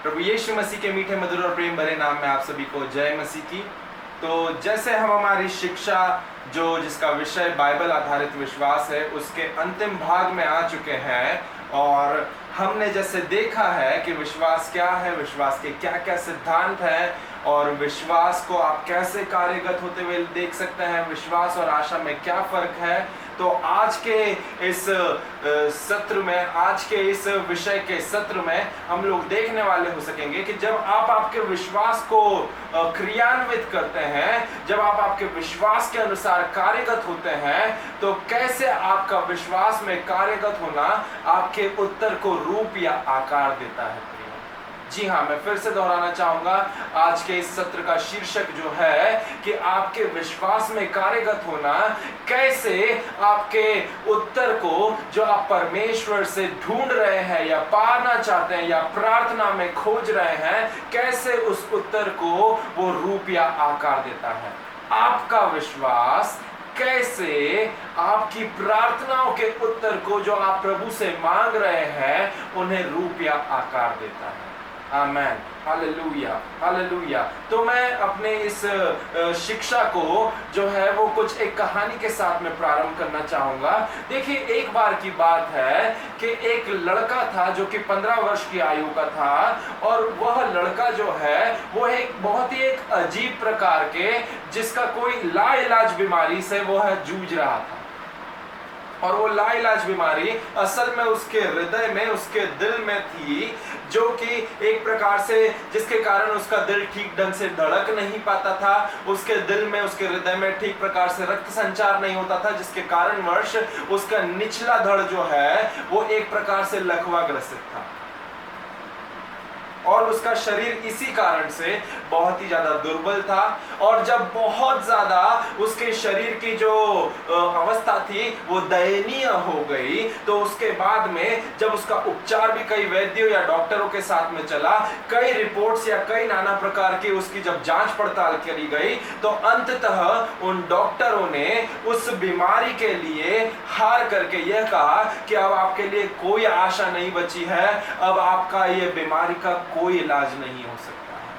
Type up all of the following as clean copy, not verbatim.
प्रभु यीशु मसीह के मीठे मधुर और प्रेम भरे नाम में आप सभी को जय मसीह की। तो जैसे हम हमारी शिक्षा जिसका विषय बाइबल आधारित विश्वास है उसके अंतिम भाग में आ चुके हैं, और हमने जैसे देखा है कि विश्वास क्या है, विश्वास के क्या क्या सिद्धांत हैं और विश्वास को आप कैसे कार्यगत होते हुए देख सकते हैं, विश्वास और आशा में क्या फर्क है। तो आज के इस सत्र में, आज के इस विषय के सत्र में हम लोग देखने वाले हो सकेंगे कि जब आप आपके विश्वास को क्रियान्वित करते हैं, जब आप आपके विश्वास के अनुसार कार्यगत होते हैं, तो कैसे आपका विश्वास में कार्यगत होना आपके उत्तर को रूप या आकार देता है। जी हाँ, मैं फिर से दोहराना चाहूंगा, आज के इस सत्र का शीर्षक जो है कि आपके विश्वास में कार्यगत होना कैसे आपके उत्तर को जो आप परमेश्वर से ढूंढ रहे हैं या पाना चाहते हैं या प्रार्थना में खोज रहे हैं, कैसे उस उत्तर को वो रूप या आकार देता है। आपका विश्वास कैसे आपकी प्रार्थनाओं के उत्तर को जो आप प्रभु से मांग रहे हैं उन्हें रूप या आकार देता है। आमेन, हालेलुया, हालेलुया। तो मैं अपने इस शिक्षा को जो है वो कुछ एक कहानी के साथ में प्रारंभ करना चाहूंगा। देखिए, एक बार की बात है कि एक लड़का था जो कि 15 वर्ष की आयु का था, और वह लड़का जो है वो एक बहुत ही एक अजीब प्रकार के, जिसका कोई लाइलाज बीमारी से वो है जूझ रहा था। और वो लाइलाज बीमारी असल में उसके हृदय में, उसके दिल में थी, जो कि एक प्रकार से जिसके कारण उसका दिल ठीक ढंग से धड़क नहीं पाता था, उसके दिल में, उसके हृदय में ठीक प्रकार से रक्त संचार नहीं होता था, जिसके कारण वर्ष उसका निचला धड़ जो है वो एक प्रकार से लकवा ग्रसित था, और उसका शरीर इसी कारण से बहुत ही ज्यादा दुर्बल था। और जब बहुत ज्यादा उसके शरीर की जो अवस्था थी वो दयनीय हो गई, तो उसके बाद में जब उसका उपचार भी कई वैद्यों या डॉक्टरों के साथ में चला, कई रिपोर्ट्स या कई नाना प्रकार की उसकी जब जांच पड़ताल करी गई, तो अंततः उन डॉक्टरों ने उस बीमारी के लिए हार करके यह कहा कि अब आपके लिए कोई आशा नहीं बची है, अब आपका ये बीमारी का कोई इलाज नहीं हो सकता है।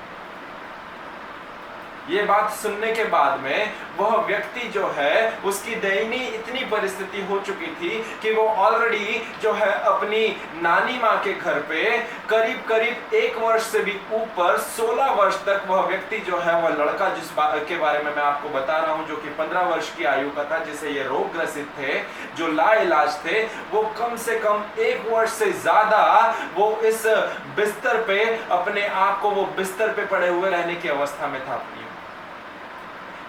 ये बात सुनने के बाद में वह व्यक्ति जो है, उसकी दयनीय इतनी परिस्थिति हो चुकी थी कि वो ऑलरेडी जो है अपनी नानी माँ के घर पे करीब करीब 1 वर्ष से भी ऊपर 16 वर्ष तक वह व्यक्ति जो है, वह लड़का जिस के बारे में मैं आपको बता रहा हूं, जो कि 15 वर्ष की आयु का था, जिसे ये रोग ग्रसित थे, जो लाइलाज थे, वो कम से कम 1 वर्ष से ज्यादा वो इस बिस्तर पे अपने आप को वो बिस्तर पे पड़े हुए रहने की अवस्था में था।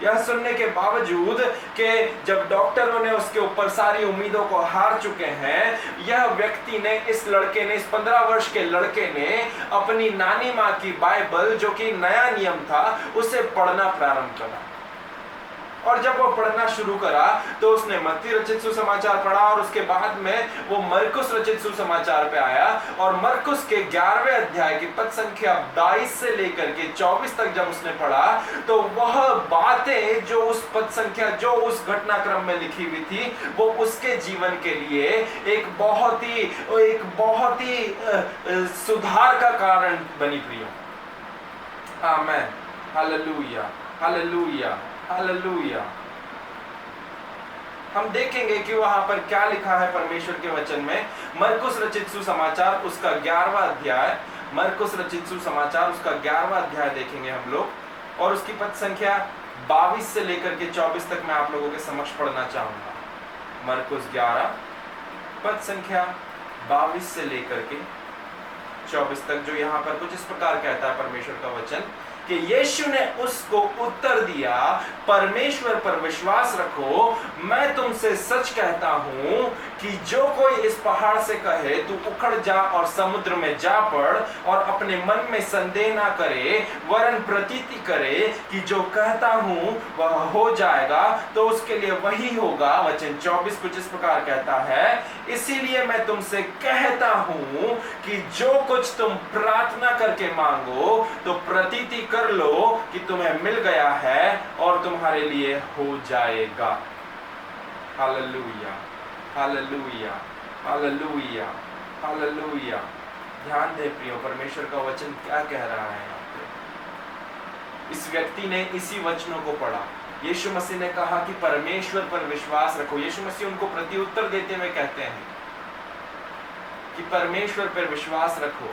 यह सुनने के बावजूद कि जब डॉक्टरों ने उसके ऊपर सारी उम्मीदों को हार चुके हैं, यह व्यक्ति ने, इस लड़के ने, इस 15 वर्ष के लड़के ने अपनी नानी माँ की बाइबल, जो कि नया नियम था, उसे पढ़ना प्रारंभ करा। और जब वो पढ़ना शुरू करा तो उसने मत्ती रचित सुसमाचार पढ़ा, और उसके बाद में वो मरकुस रचित सुसमाचार पे आया, और मरकुस के 11वें अध्याय की पद संख्या 22 से लेकर के 24 तक जब उसने पढ़ा, तो वह बातें जो उस पद संख्या, जो उस घटनाक्रम में लिखी हुई थी, वो उसके जीवन के लिए एक बहुत ही सुधार का कारण बनी प्रियो। आमेन, हालेलुया, हालेलुया, हालेलुया। हम देखेंगे कि वहां पर क्या लिखा है परमेश्वर के वचन में। मरकुस रचित सुसमाचार उसका 11वां अध्याय, मरकुस रचित सुसमाचार उसका 11वां अध्याय देखेंगे हम लोग, और उसकी पद संख्या 22 से लेकर के 24 तक मैं आप लोगों के समक्ष पढ़ना चाहूंगा। मरकुस 11 पद संख्या 22 से लेकर के 24 तक, जो यहाँ पर कुछ इस प्रकार कहता है परमेश्वर का वचन कि यीशु ने उसको उत्तर दिया, परमेश्वर पर विश्वास रखो, मैं तुमसे सच कहता हूं कि जो कोई इस पहाड़ से कहे तू उखड़ जा और समुद्र में जा पड़, और अपने मन में संदेह ना करे, वरन प्रतीति करे कि जो कहता हूं वह हो जाएगा, तो उसके लिए वही होगा। वचन 24 कुछ इस प्रकार कहता है, इसीलिए मैं तुमसे कहता हूं कि जो कुछ तुम प्रार्थना करके मांगो तो प्रतीति कर लो कि तुम्हें मिल गया है और तुम्हारे लिए हो जाएगा। Hallelujah, hallelujah, hallelujah, hallelujah. ध्यान दे प्रियो, परमेश्वर का वचन क्या कह रहा है यहाँ पे। इस व्यक्ति ने इसी वचनों को पढ़ा। यीशु मसीह ने कहा कि परमेश्वर पर विश्वास रखो। यीशु मसीह उनको प्रत्युत्तर देते हुए कहते हैं कि परमेश्वर पर विश्वास रखो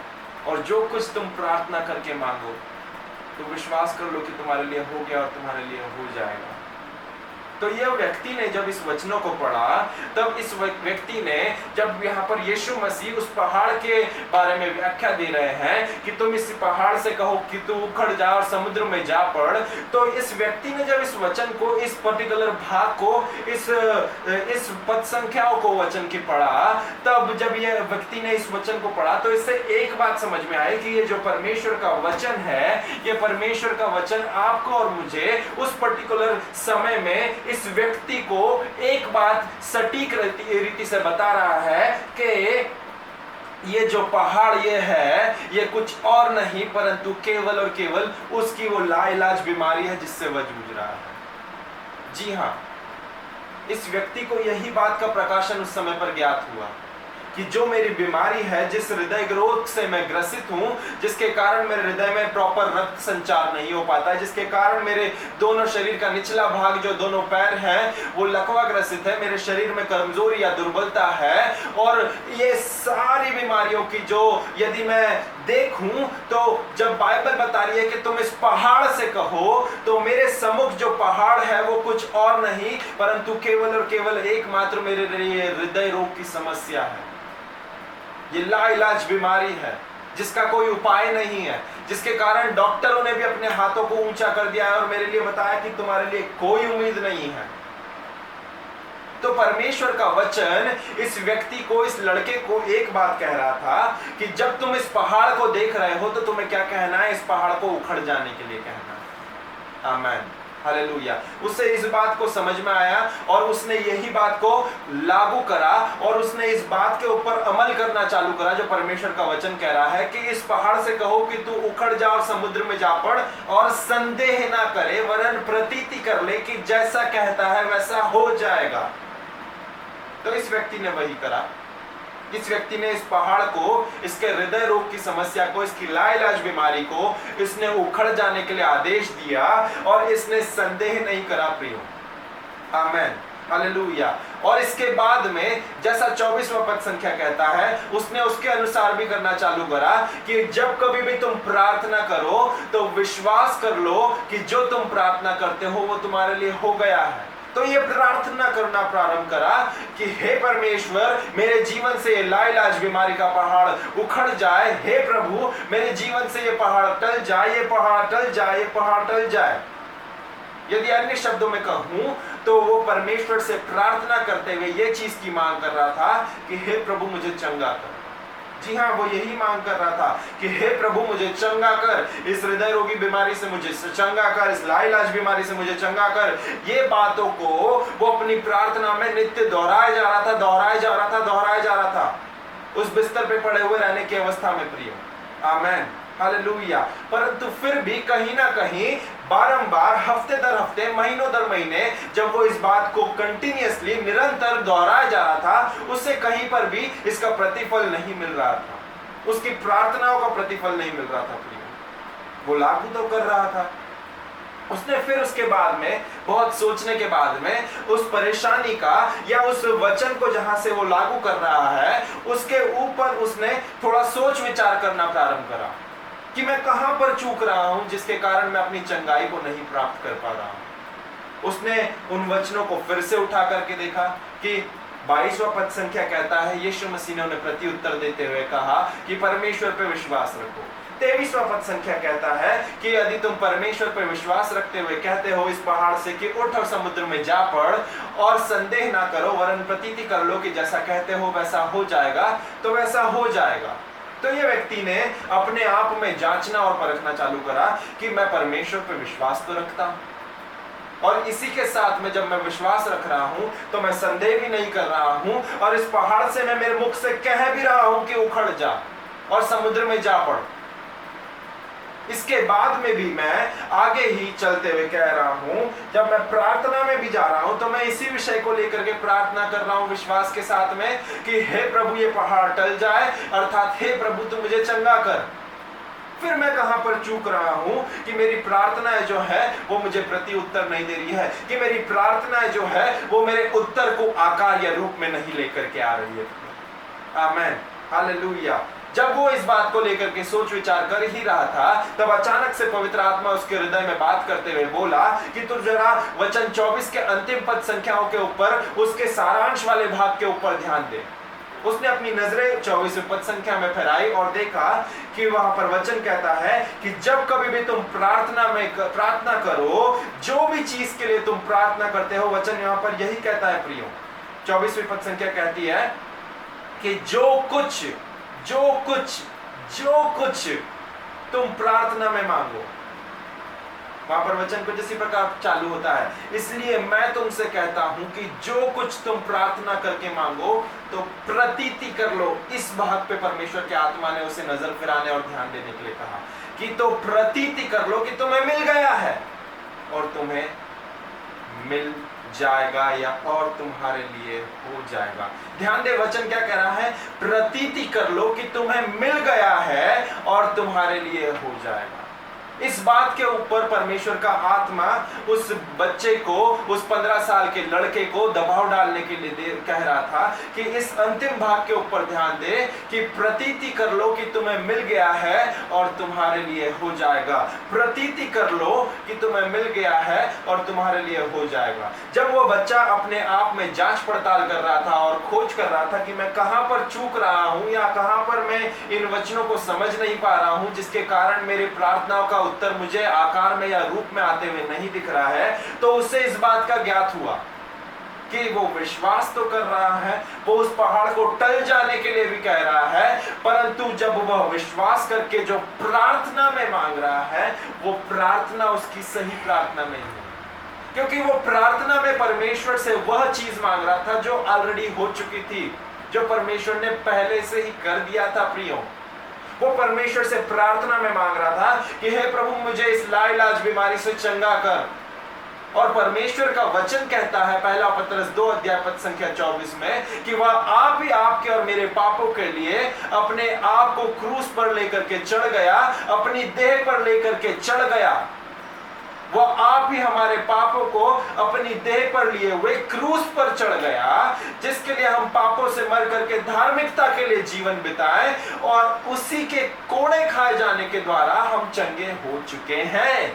और जो कुछ तुम प्रार्थना करके मांगो तो विश्वास कर लो कि तुम्हारे लिए हो गया और तुम्हारे लिए हो जाएगा। तो यह व्यक्ति ने जब इस वचनों को पढ़ा, तब इस व्यक्ति ने, जब यहाँ पर यीशु मसीह उस पहाड़ के बारे में व्याख्या दे रहे हैं कि तुम इस पहाड़ से कहो कि तू उखड़ जा और समुद्र में जा पड़, तो इस व्यक्ति ने जब इस वचन को, इस पर्टिकुलर भाग को, इस पद संख्याओं को वचन की पढ़ा, तब जब यह व्यक्ति ने इस वचन को पढ़ा तो इससे एक बात समझ में आई कि ये जो परमेश्वर का वचन है, ये परमेश्वर का वचन आपको और मुझे उस पर्टिकुलर समय में इस व्यक्ति को एक बात सटीक रीति से बता रहा है कि ये जो पहाड़ ये है, ये कुछ और नहीं परंतु केवल और केवल उसकी वो लाइलाज बीमारी है जिससे वह जूझ रहा है। जी हां, इस व्यक्ति को यही बात का प्रकाशन उस समय पर ज्ञात हुआ कि जो मेरी बीमारी है, जिस हृदय रोग से मैं ग्रसित हूं, जिसके कारण मेरे हृदय में प्रॉपर रक्त संचार नहीं हो पाता है, जिसके कारण मेरे दोनों शरीर का निचला भाग, जो दोनों पैर हैं, वो लकवा ग्रसित है, मेरे शरीर में कमजोरी या दुर्बलता है, और ये सारी बीमारियों की जो यदि मैं देखूं तो जब बाइबल बता रही है कि तुम इस पहाड़ से कहो, तो मेरे सम्मुख जो पहाड़ है वो कुछ और नहीं परंतु केवल और केवल एकमात्र मेरे लिए हृदय रोग की समस्या है। ये लाइलाज बीमारी है जिसका कोई उपाय नहीं है, जिसके कारण डॉक्टरों ने भी अपने हाथों को ऊंचा कर दिया है और मेरे लिए बताया कि तुम्हारे लिए कोई उम्मीद नहीं है। तो परमेश्वर का वचन इस व्यक्ति को, इस लड़के को एक बात कह रहा था कि जब तुम इस पहाड़ को देख रहे हो तो तुम्हें क्या कहना है? इस पहाड़ को उखड़ जाने के लिए कहना है। आमीन, हालेलुया। उससे इस बात को समझ में आया और उसने यही बात को लागू करा और उसने इस बात के ऊपर अमल करना चालू करा जो परमेश्वर का वचन कह रहा है कि इस पहाड़ से कहो कि तू उखड़ जा और समुद्र में जा पड़, और संदेह ना करे वरन प्रतीति कर ले कि जैसा कहता है वैसा हो जाएगा। तो इस व्यक्ति ने वही करा। इस व्यक्ति ने इस पहाड़ को, इसके हृदय रोग की समस्या को, इसकी लाइलाज बीमारी को इसने उखड़ जाने के लिए आदेश दिया और इसने संदेह नहीं करा प्रियो। आमीन, हालेलुया। और इसके बाद में जैसा 24वां पद संख्या कहता है, उसने उसके अनुसार भी करना चालू करा कि जब कभी भी तुम प्रार्थना करो तो विश्वास कर लो कि जो तुम प्रार्थना करते हो वो तुम्हारे लिए हो गया है। तो ये प्रार्थना करना प्रारंभ करा कि हे परमेश्वर, मेरे जीवन से ये लाइलाज बीमारी का पहाड़ उखड़ जाए। हे प्रभु, मेरे जीवन से ये पहाड़ टल जाए, ये पहाड़ टल जाए, ये पहाड़ टल जाए। यदि अन्य शब्दों में कहूं तो वो परमेश्वर से प्रार्थना करते हुए ये चीज की मांग कर रहा था कि हे प्रभु मुझे चंगा कर। जी हाँ, वो यही मांग कर रहा था कि हे प्रभु मुझे चंगा कर, इस हृदय रोगी बीमारी से मुझे चंगा कर, इस लाइलाज बीमारी से मुझे चंगा कर। ये बातों को वो अपनी प्रार्थना में नित्य दोहराया जा रहा था, दोहराया जा रहा था, दोहराया जा रहा था, उस बिस्तर पे पड़े हुए रहने की अवस्था में प्रिय। आमीन, हालेलुया। परंतु फिर भी कहीं ना कहीं बारंबार, हफ्ते दर हफ्ते, महीनों दर महीने जब वो इस बात को कंटिन्यूअसली, निरंतर दोहराया जा रहा था, उससे कहीं पर भी इसका प्रतिफल नहीं मिल रहा था। उसकी प्रार्थनाओं का प्रतिफल नहीं मिल रहा था प्रिय। वो लागू तो कर रहा था। उसने फिर उसके बाद में, बहुत सोचने के बाद में, उस परेशानी का या उस वचन को जहां से वो लागू कर रहा है उसके ऊपर उसने थोड़ा सोच विचार करना प्रारंभ करा कि मैं कहां पर चूक रहा हूं जिसके कारण मैं अपनी चंगाई को नहीं प्राप्त कर पा रहा हूं। उसने उन वचनों को फिर से उठा करके देखा कि 22वां पद संख्या कहता है, यीशु मसीह ने उन्हें प्रत्युत्तर देते हुए कहा कि परमेश्वर पर विश्वास रखो। 23वां पद संख्या कहता है कि यदि तुम परमेश्वर पर विश्वास रखते हुए कहते हो इस पहाड़ से कि उठ और समुद्र में जा पड़, और संदेह ना करो वरन प्रतीति कर लो कि जैसा कहते हो वैसा हो जाएगा, तो वैसा हो जाएगा। तो ये व्यक्ति ने अपने आप में जांचना और परखना चालू करा कि मैं परमेश्वर पर विश्वास तो रखता हूं, और इसी के साथ में जब मैं विश्वास रख रहा हूं तो मैं संदेह भी नहीं कर रहा हूं, और इस पहाड़ से मैं मेरे मुख से कह भी रहा हूं कि उखड़ जा और समुद्र में जा पड़। इसके बाद में भी मैं आगे ही चलते हुए कह रहा हूं, जब मैं प्रार्थना में भी जा रहा हूं तो मैं इसी विषय को लेकर के प्रार्थना कर रहा हूं विश्वास के साथ में कि हे प्रभु ये पहाड़ टल जाए, अर्थात हे प्रभु तू मुझे चंगा कर। फिर मैं कहां पर चूक रहा हूं कि मेरी प्रार्थना जो है वो मुझे प्रति उत्तर नहीं दे रही है, कि मेरी प्रार्थना जो है वो मेरे उत्तर को आकार या रूप में नहीं लेकर के आ रही है। आमेन, हालेलुया। जब वो इस बात को लेकर के सोच विचार कर ही रहा था, तब अचानक से पवित्र आत्मा उसके हृदय में बात करते हुए बोला कि तू जरा वचन 24 के अंतिम पद संख्याओं के ऊपर, उसके सारांश वाले भाग के ऊपर ध्यान दे। उसने अपनी नजरें 24वें पद संख्या में फैलाई और देखा कि वहां पर वचन कहता है कि जब कभी भी तुम प्रार्थना करो, जो भी चीज के लिए तुम प्रार्थना करते हो, वचन यहां पर यही कहता है प्रियो, 24वीं पद संख्या कहती है कि जो कुछ तुम प्रार्थना में मांगो। वहां पर वचन कुछ इसी प्रकार चालू होता है, इसलिए मैं तुमसे कहता हूं कि जो कुछ तुम प्रार्थना करके मांगो तो प्रतीति कर लो। इस भाग पे परमेश्वर के आत्मा ने उसे नजर फिराने और ध्यान देने के लिए कहा कि तो प्रतीति कर लो कि तुम्हें मिल गया है और तुम्हें मिल जाएगा, या और तुम्हारे लिए हो जाएगा। ध्यान दे, वचन क्या कह रहा है? प्रतीति कर लो कि तुम्हें मिल गया है और तुम्हारे लिए हो जाएगा। इस बात के ऊपर परमेश्वर का आत्मा उस बच्चे को, उस 15 साल के लड़के को दबाव डालने के लिए कह रहा था कि इस अंतिम भाग के ऊपर ध्यान दे कि प्रतीति कर लो कि तुम्हें मिल गया है और तुम्हारे लिए हो जाएगा। प्रतीति कर लो कि तुम्हें मिल गया है और तुम्हारे लिए हो जाएगा। जब वो बच्चा अपने आप में जांच पड़ताल कर रहा था और खोज कर रहा था कि मैं कहां पर चूक रहा हूं या कहां पर मैं इन वचनों को समझ नहीं पा रहा हूं, जिसके कारण मेरी प्रार्थनाओं का उत्तर मुझे आकार में या रूप में आते हुए नहीं दिख रहा है, तो उससे इस बात का ज्ञात हुआ कि वो विश्वास तो कर रहा है, वो उस पहाड़ को टल जाने के लिए भी कह रहा है, परंतु जब वह विश्वास करके जो प्रार्थना में मांग रहा है, वो प्रार्थना उसकी सही प्रार्थना नहीं है, क्योंकि वो प्रार्थना में परमेश्वर से वह चीज मांग रहा था जो ऑलरेडी हो चुकी थी, जो परमेश्वर ने पहले से ही कर दिया था। प्रियो, वो परमेश्वर से प्रार्थना में मांग रहा था कि हे प्रभु मुझे इस लाइलाज बीमारी से चंगा कर। और परमेश्वर का वचन कहता है पहला पतरस 2 अध्याय पद संख्या 24 में कि वह आप ही आपके और मेरे पापों के लिए अपने आप को क्रूस पर लेकर के चढ़ गया, अपनी देह पर लेकर के चढ़ गया। वह आप ही हमारे पापों को अपनी देह पर लिए हुए क्रूस पर चढ़ गया, जिसके लिए हम पापों से मर करके धार्मिकता के लिए जीवन बिताएं, और उसी के कोड़े खाए जाने के द्वारा हम चंगे हो चुके हैं।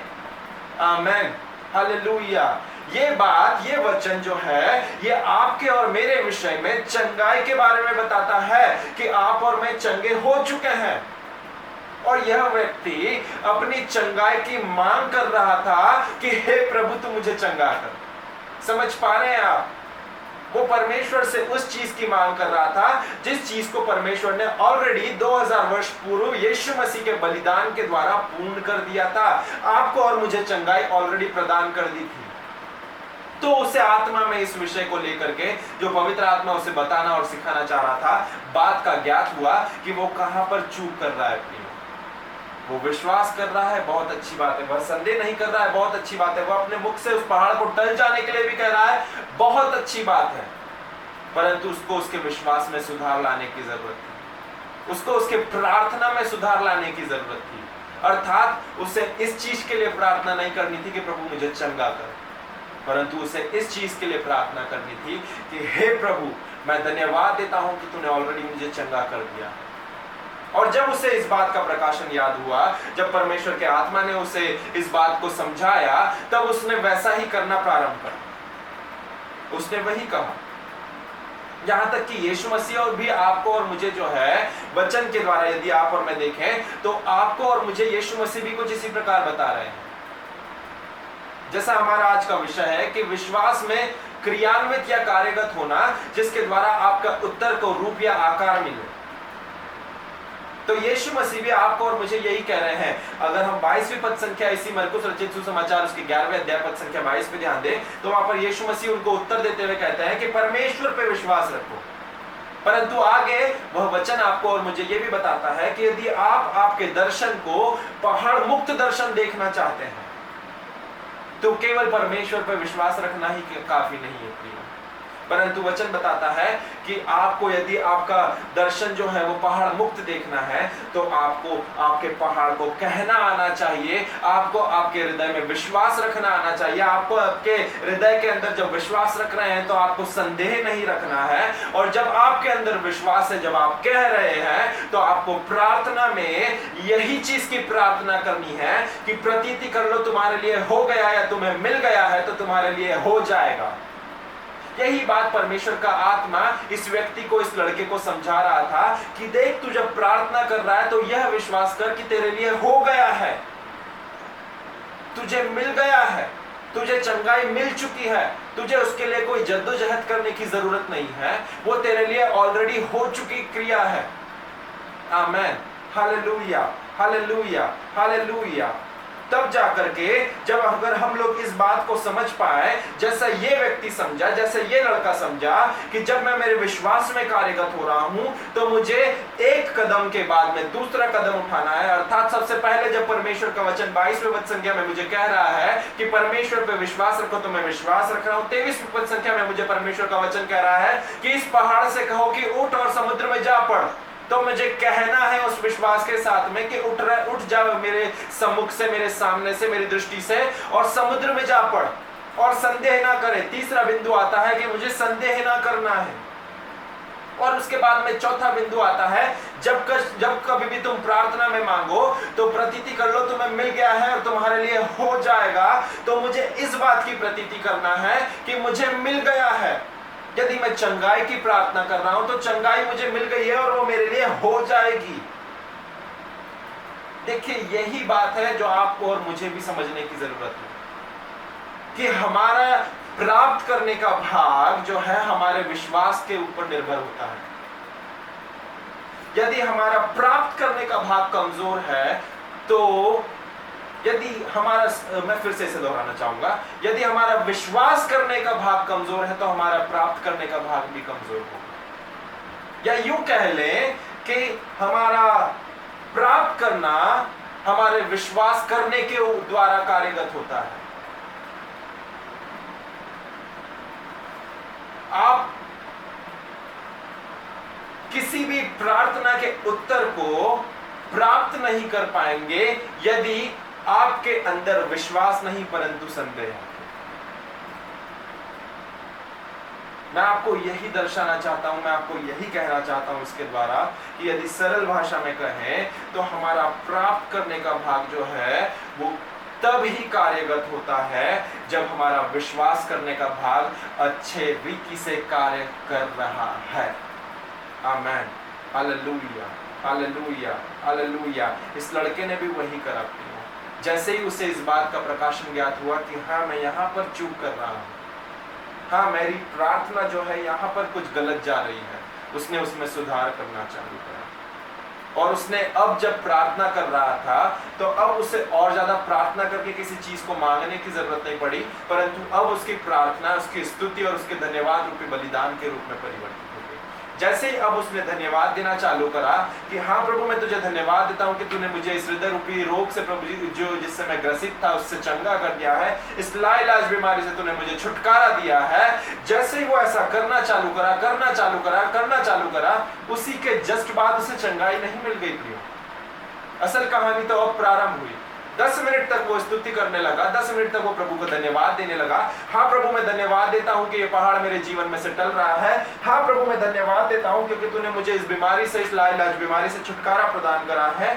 आमेन, हालेलुया। ये बात, ये वचन जो है, ये आपके और मेरे विषय में चंगाई के बारे में बताता है कि आप और मैं चंगे हो चुके हैं। और यह व्यक्ति अपनी चंगाई की मांग कर रहा था कि हे प्रभु तू मुझे चंगा कर। समझ पा रहे हैं आप? वो परमेश्वर से उस चीज की मांग कर रहा था जिस चीज को परमेश्वर ने ऑलरेडी 2000 वर्ष पूर्व यीशु मसीह के बलिदान के द्वारा पूर्ण कर दिया था। आपको और मुझे चंगाई ऑलरेडी प्रदान कर दी थी। तो उसे आत्मा में इस विषय को लेकर के जो पवित्र आत्मा उसे बताना और सिखाना चाह रहा था, बात का ज्ञात हुआ कि वो कहां पर चूक कर रहा है। वो विश्वास कर रहा है, बहुत अच्छी बात है। वह संदेह नहीं कर रहा है, बहुत अच्छी बात है। वह अपने मुख से उस पहाड़ को टल जाने के लिए भी कह रहा है, बहुत अच्छी बात है। परंतु उसको उसके विश्वास में सुधार लाने की जरूरत थी, उसको उसके प्रार्थना में सुधार लाने की जरूरत थी। अर्थात उसे इस चीज के लिए प्रार्थना नहीं करनी थी कि प्रभु मुझे चंगा कर, परंतु उसे इस चीज के लिए प्रार्थना करनी थी कि हे प्रभु मैं धन्यवाद देता हूं कि तूने ऑलरेडी मुझे चंगा कर दिया। और जब उसे इस बात का प्रकाशन याद हुआ, जब परमेश्वर के आत्मा ने उसे इस बात को समझाया, तब उसने वैसा ही करना प्रारंभ कर। उसने वही कहा, यहां तक कि यीशु मसीह और भी आपको और मुझे जो है वचन के द्वारा, यदि आप और मैं देखें तो आपको और मुझे यीशु मसीह भी कुछ इसी प्रकार बता रहे हैं। जैसा हमारा आज का विषय है कि विश्वास में क्रियान्वित या कार्यगत होना, जिसके द्वारा आपका उत्तर को रूप या आकार मिले। तो यीशु मसीह भी आपको और मुझे यही कह रहे हैं। अगर हम 22वीं पद संख्या इसी मरकुस रचित सुसमाचार उसके 11वें अध्याय पद संख्या 22 पे ध्यान दें, तो वहां पर यीशु मसीह उनको उत्तर देते हुए कहते हैं कि परमेश्वर पे विश्वास रखो। परंतु आगे वह वचन आपको और मुझे यह भी बताता है कि यदि आप आपके दर्शन को पहाड़ मुक्त दर्शन देखना चाहते हैं तो केवल परमेश्वर पर विश्वास रखना ही काफी नहीं है प्रिय, परंतु वचन बताता है कि आपको यदि आपका दर्शन जो है वो पहाड़ मुक्त देखना है तो आपको आपके पहाड़ को कहना आना चाहिए, आपको आपके हृदय में विश्वास रखना आना चाहिए। आपको आपके हृदय के अंदर जब विश्वास रख रहे हैं तो आपको संदेह नहीं रखना है, और जब आपके अंदर विश्वास है, जब आप कह रहे हैं तो आपको प्रार्थना में यही चीज की प्रार्थना करनी है कि प्रतीति कर लो तुम्हारे लिए हो गया या तुम्हें मिल गया है तो तुम्हारे लिए हो जाएगा। यही बात परमेश्वर का आत्मा इस व्यक्ति को, इस लड़के को समझा रहा था कि देख तू जब प्रार्थना कर रहा है तो यह विश्वास कर कि तेरे लिए हो गया है, तुझे मिल गया है, तुझे चंगाई मिल चुकी है, तुझे उसके लिए कोई जद्दोजहद करने की जरूरत नहीं है, वो तेरे लिए ऑलरेडी हो चुकी क्रिया है। आमेन, हालेलुया, हालेलुया, हालेलुया। तब जाकर के जब अगर हम लोग इस बात को समझ पाए, जैसा ये व्यक्ति समझा, जैसे ये लड़का समझा कि जब मैं मेरे विश्वास में कार्यगत हो रहा हूं तो मुझे एक कदम के बाद में दूसरा कदम उठाना है। अर्थात सबसे पहले जब परमेश्वर का वचन 22वें पद संख्या में मुझे कह रहा है कि परमेश्वर पे विश्वास रखो तो मैं विश्वास रख रहा हूं, 23वें पद संख्या में मुझे परमेश्वर का वचन कह रहा है कि इस पहाड़ से कहो कि उठ और समुद्र में जा पड़, तो मुझे कहना है उस विश्वास के साथ में कि उठ जाओ मेरे सम्मुख से, मेरे सामने से, मेरी दृष्टि से, और समुद्र में जा पड़ और संदेह ना करे। तीसरा बिंदु आता है कि मुझे संदेह ना करना है, और उसके बाद में चौथा बिंदु आता है जब कभी भी तुम प्रार्थना में मांगो तो प्रतीति कर लो तुम्हें मिल गया है और तुम्हारे लिए हो जाएगा। तो मुझे इस बात की प्रतीति करना है कि मुझे मिल गया है। यदि मैं चंगाई की प्रार्थना कर रहा हूं तो चंगाई मुझे मिल गई है और वो मेरे लिए हो जाएगी। देखिए यही बात है जो आपको और मुझे भी समझने की जरूरत है कि हमारा प्राप्त करने का भाग जो है हमारे विश्वास के ऊपर निर्भर होता है। यदि हमारा प्राप्त करने का भाग कमजोर है तो यदि हमारा, मैं फिर से इसे दोहराना चाहूंगा, यदि हमारा विश्वास करने का भाग कमजोर है तो हमारा प्राप्त करने का भाग भी कमजोर होगा। या यूं कह लें कि हमारा प्राप्त करना हमारे विश्वास करने के द्वारा कार्यगत होता है। आप किसी भी प्रार्थना के उत्तर को प्राप्त नहीं कर पाएंगे यदि आपके अंदर विश्वास नहीं परंतु संदेह। मैं आपको यही दर्शाना चाहता हूं, मैं आपको यही कहना चाहता हूं इसके द्वारा कि यदि सरल भाषा में कहें तो हमारा प्राप्त करने का भाग जो है वो तब ही कार्यगत होता है जब हमारा विश्वास करने का भाग अच्छे रीति से कार्य कर रहा है। आमेन, हालेलुया, हालेलुया, हालेलुया। इस लड़के ने भी वही करा। जैसे ही उसे इस बात का प्रकाशन ज्ञात हुआ कि हाँ मैं यहाँ पर चूक कर रहा हूँ, हाँ मेरी प्रार्थना जो है यहाँ पर कुछ गलत जा रही है, उसने उसमें सुधार करना चालू करा। और उसने अब जब प्रार्थना कर रहा था तो अब उसे और ज्यादा प्रार्थना करके किसी चीज को मांगने की जरूरत नहीं पड़ी, परंतु अब उसकी प्रार्थना उसकी स्तुति और उसके धन्यवाद रूपी बलिदान के रूप में परिवर्तित। जैसे ही अब उसने धन्यवाद देना चालू करा कि हाँ प्रभु मैं तुझे धन्यवाद देता हूँ कि तूने मुझे इस हृदय रूपी रोग से, प्रभु जी जो जिससे मैं ग्रसित था उससे चंगा कर दिया है, इस लाइलाज बीमारी से तूने मुझे छुटकारा दिया है। जैसे ही वो ऐसा करना चालू करा, उसी के जस्ट बाद उसे चंगाई नहीं मिल गई प्रियो। असल कहानी तो अब प्रारंभ हुई। 10 मिनट तक वो स्तुति करने लगा, 10 मिनट तक वो प्रभु को धन्यवाद देने लगा। हाँ प्रभु मैं धन्यवाद देता हूँ कि ये पहाड़ मेरे जीवन में से टल रहा है। हाँ प्रभु मैं धन्यवाद देता हूँ क्योंकि तूने मुझे इस बीमारी से, इस लाइलाज बीमारी से छुटकारा प्रदान करा है।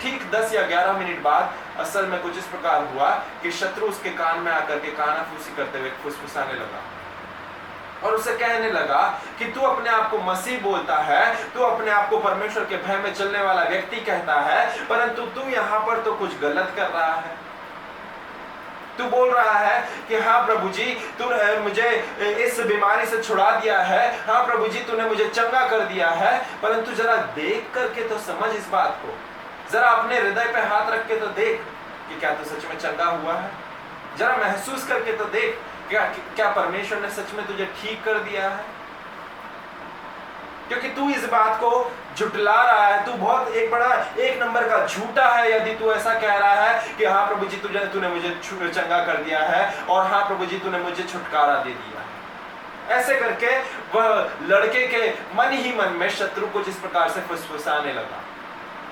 ठीक 10 या 11 मिनट बाद असल में कुछ इस प्रकार हुआ कि शत्रु उसके कान में आकर के कानाफूसी करते हुए फुसफुसाने लगा और उसे कहने लगा कि तू अपने आप को मसीह बोलता है, तू अपने आप को परमेश्वर के भय में चलने वाला व्यक्ति कहता है, परंतु तू यहाँ पर तो कुछ गलत कर रहा है। तू बोल रहा है कि हाँ प्रभु जी तूने मुझे इस बीमारी से छुड़ा दिया है, हाँ प्रभु जी तूने मुझे चंगा कर दिया है, परंतु जरा देख करके तो समझ इस बात को, जरा अपने हृदय पे हाथ रख के तो देख कि क्या तू सच में चंगा हुआ है। जरा महसूस करके तो देख क्या परमेश्वर ने सच में तुझे ठीक कर दिया है। क्योंकि तू इस बात को झुटला रहा है, तू बहुत एक बड़ा एक नंबर का झूठा है यदि तू ऐसा कह रहा है कि हाँ प्रभु जी तूने मुझे चंगा कर दिया है और हाँ प्रभु जी तूने मुझे छुटकारा दे दिया है। ऐसे करके वह लड़के के मन ही मन में शत्रु को जिस प्रकार से फुसफुसाने लगा,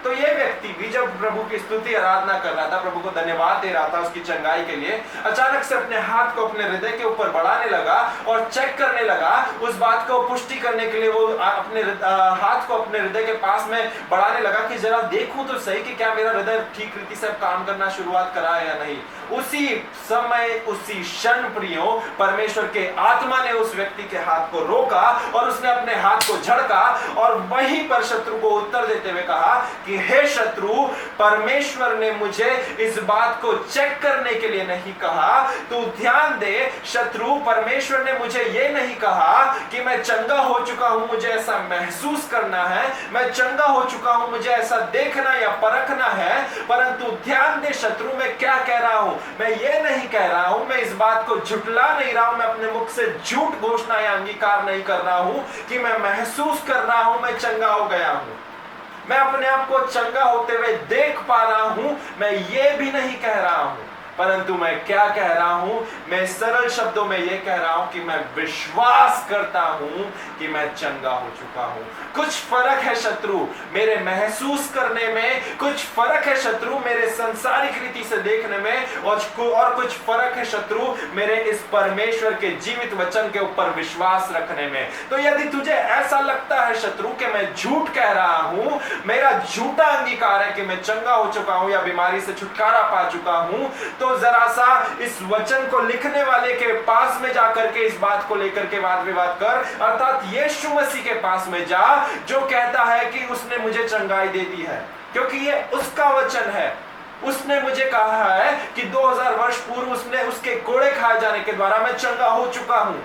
तो ये व्यक्ति भी जब प्रभु की स्तुति आराधना कर रहा था, प्रभु को धन्यवाद दे रहा था उसकी चंगाई के लिए, अचानक से अपने हाथ को अपने हृदय के ऊपर बढ़ाने लगा और चेक करने लगा, उस बात को पुष्टि करने के लिए वो अपने हाथ को अपने हृदय के पास में बढ़ाने लगा कि जरा देखूं तो सही कि क्या मेरा हृदय ठीक रीति से काम करना शुरुआत करा है या नहीं। उसी समय उसी क्षण प्रियो परमेश्वर के आत्मा ने उस व्यक्ति के हाथ को रोका और उसने अपने हाथ को झड़का और वहीं पर शत्रु को उत्तर देते हुए कहा कि हे शत्रु, परमेश्वर ने मुझे इस बात को चेक करने के लिए नहीं कहा। तू ध्यान दे शत्रु, परमेश्वर ने मुझे ये नहीं कहा कि मैं चंगा हो चुका हूं, मुझे ऐसा महसूस करना है, मैं चंगा हो चुका हूं, मुझे ऐसा देखना या परखना है, परंतु ध्यान दे शत्रु, मैं क्या कह रहा हूं, मैं ये नहीं कह रहा हूं, मैं इस बात को झुटला नहीं रहा हूं, मैं अपने मुख से झूठ घोषणा या अंगीकार नहीं कर रहा हूं कि मैं महसूस कर रहा हूं मैं चंगा हो गया हूं, मैं अपने आप को चंगा होते हुए देख पा रहा हूं, मैं ये भी नहीं कह रहा हूं, परंतु मैं क्या कह रहा हूं, मैं सरल शब्दों में यह कह रहा हूं कि मैं विश्वास करता हूं कि मैं चंगा हो चुका हूं। कुछ फर्क है शत्रु मेरे महसूस करने में, कुछ फर्क है शत्रु मेरे संसारिक रीति से देखने में, और कुछ फर्क है शत्रु मेरे इस परमेश्वर के जीवित वचन के ऊपर विश्वास रखने में। तो यदि तुझे ऐसा लगता है शत्रु कि मैं झूठ कह रहा हूं, मेरा झूठा अंगीकार है कि मैं चंगा हो चुका हूं या बीमारी से छुटकारा पा चुका हूं, तो जरा सा इस वचन को लिखने वाले के पास में जाकर के इस बात को लेकर के वाद विवाद कर, अर्थात यीशु मसीह के पास में जा जो कहता है कि उसने मुझे चंगाई दे दी है, क्योंकि ये उसका वचन है। उसने मुझे कहा है कि 2000 वर्ष पूर्व उसने उसके कोड़े खाए जाने के द्वारा मैं चंगा हो चुका हूं।